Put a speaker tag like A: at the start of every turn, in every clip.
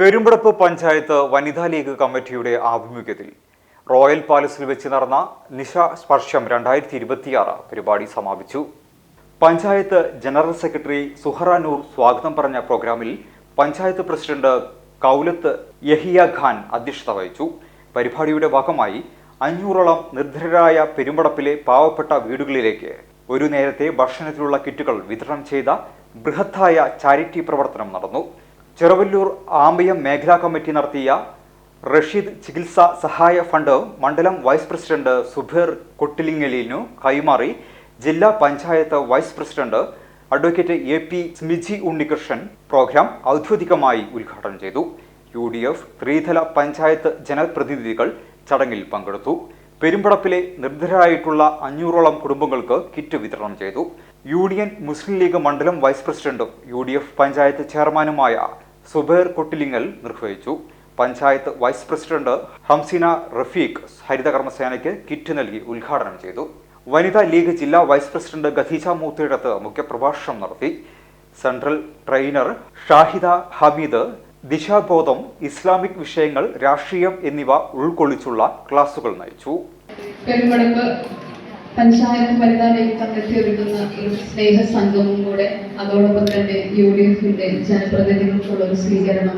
A: പെരുമ്പടപ്പ് പഞ്ചായത്ത് വനിതാ ലീഗ് കമ്മിറ്റിയുടെ ആഭിമുഖ്യത്തിൽ റോയൽ പാലസിൽ വെച്ച് നടന്ന നിശാ സ്പർശം 2026 പരിപാടി സമാപിച്ചു. പഞ്ചായത്ത് ജനറൽ സെക്രട്ടറി സുഹറാനൂർ സ്വാഗതം പറഞ്ഞ പ്രോഗ്രാമിൽ പഞ്ചായത്ത് പ്രസിഡന്റ് കൗലത്ത് യഹിയ ഖാൻ അധ്യക്ഷത വഹിച്ചു. പരിപാടിയുടെ ഭാഗമായി 500ഓളം നിർധനരായ പെരുമ്പടപ്പിലെ പാവപ്പെട്ട വീടുകളിലേക്ക് ഒരു നേരത്തെ ഭക്ഷണത്തിലുള്ള കിറ്റുകൾ വിതരണം ചെയ്ത ബൃഹത്തായ ചാരിറ്റി പ്രവർത്തനം നടന്നു. ചെറുവല്ലൂർ ആമ്പയം മേഖലാ കമ്മിറ്റി നടത്തിയ റഷീദ് ചികിത്സാ സഹായ ഫണ്ട് മണ്ഡലം വൈസ് പ്രസിഡന്റ് സുബേർ കൊട്ടിലിങ്ങലിനു കൈമാറി ജില്ലാ panchayat vice president advocate AP Smiji Unnikrishnan programme ഔദ്യോഗികമായി ഉദ്ഘാടനം ചെയ്തു. UDF ത്രിതല പഞ്ചായത്ത് ജനപ്രതിനിധികൾ ചടങ്ങിൽ പങ്കെടുത്തു. പെരുമ്പടപ്പിലെ നിർധനരായിട്ടുള്ള 500ഓളം കുടുംബങ്ങൾക്ക് കിറ്റ് വിതരണം ചെയ്തു. യൂണിയൻ മുസ്ലിം ലീഗ് മണ്ഡലം വൈസ് പ്രസിഡന്റും UDF പഞ്ചായത്ത് ചെയർമാനുമായ സുബേർ കൊട്ടിലിങ്ങൽ നിർവഹിച്ചു. പഞ്ചായത്ത് വൈസ് പ്രസിഡന്റ് ഹംസീന റഫീഖ് ഹരിതകർമ്മസേനയ്ക്ക് കിറ്റ് നൽകി ഉദ്ഘാടനം ചെയ്തു. വനിതാ ലീഗ് ജില്ലാ വൈസ് പ്രസിഡന്റ് ഖദീജ മൂത്തേടത്ത് മുഖ്യപ്രഭാഷണം നടത്തി. സെൻട്രൽ ട്രെയിനർ ഷാഹിദ ഹമീദ് ദിശാബോധം, ഇസ്ലാമിക് വിഷയങ്ങൾ, രാഷ്ട്രീയം എന്നിവ ഉൾക്കൊള്ളിച്ചുള്ള ക്ലാസുകൾ നയിച്ചു.
B: പെരുമ്പടപ്പ് പഞ്ചായത്ത് വനിതാ ലീഗ് കമ്മിറ്റി ഒരുക്കുന്ന ഒരു സ്നേഹ സംഗമം കൂടെ, അതോടൊപ്പം തന്നെ UDFന്റെ ജനപ്രതിനിധികൾക്കുള്ള ഒരു സ്വീകരണം,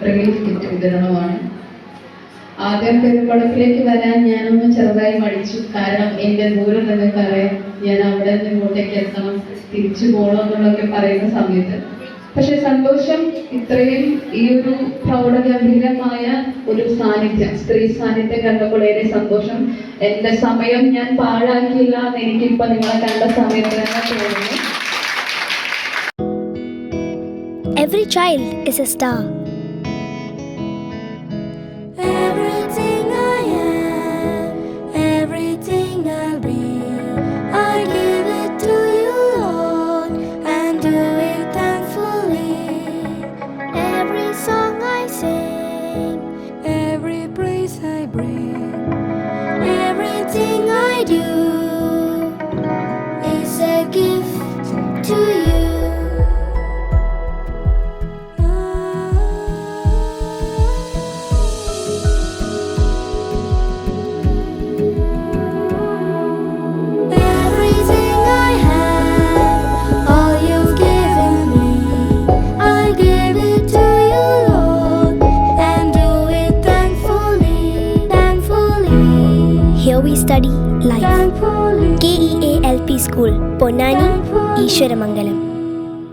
B: റിലീഫ് കിറ്റ് വിതരണമാണ്. ആദ്യം പെരുമ്പടപ്പിലേക്ക് വരാൻ ഞാനൊന്ന് ചെറുതായി മടിച്ചു. കാരണം എൻ്റെ ദൂരം നിങ്ങൾക്കറിയാം, ഞാൻ അവിടെ നിന്ന് ഇങ്ങോട്ടേക്ക് എത്തണം, തിരിച്ചു പോകണം എന്നുള്ളതൊക്കെ പറയുന്ന സമയത്ത്. പക്ഷെ സന്തോഷം, ഇത്രയും ഈ ഒരു പ്രൗഢഗംഭീരമായ ഒരു സാന്നിധ്യം, സ്ത്രീ സാന്നിധ്യം കണ്ടപ്പോൾ ഏറെ സന്തോഷം. എന്റെ സമയം ഞാൻ പാഴാക്കിയില്ല എന്ന് എനിക്കിപ്പോ നിങ്ങളെ കണ്ട സമയത്ത് തന്നെ തോന്നുന്നു.
C: Every child is a star.
D: Everything I am, everything I'll be, I give it to you, Lord, and do it thankfully. Every song I sing, every praise I bring, everything I do is a gift to you.
C: Here we study life. KEALP School, Ponnani, Ishwaramangalam.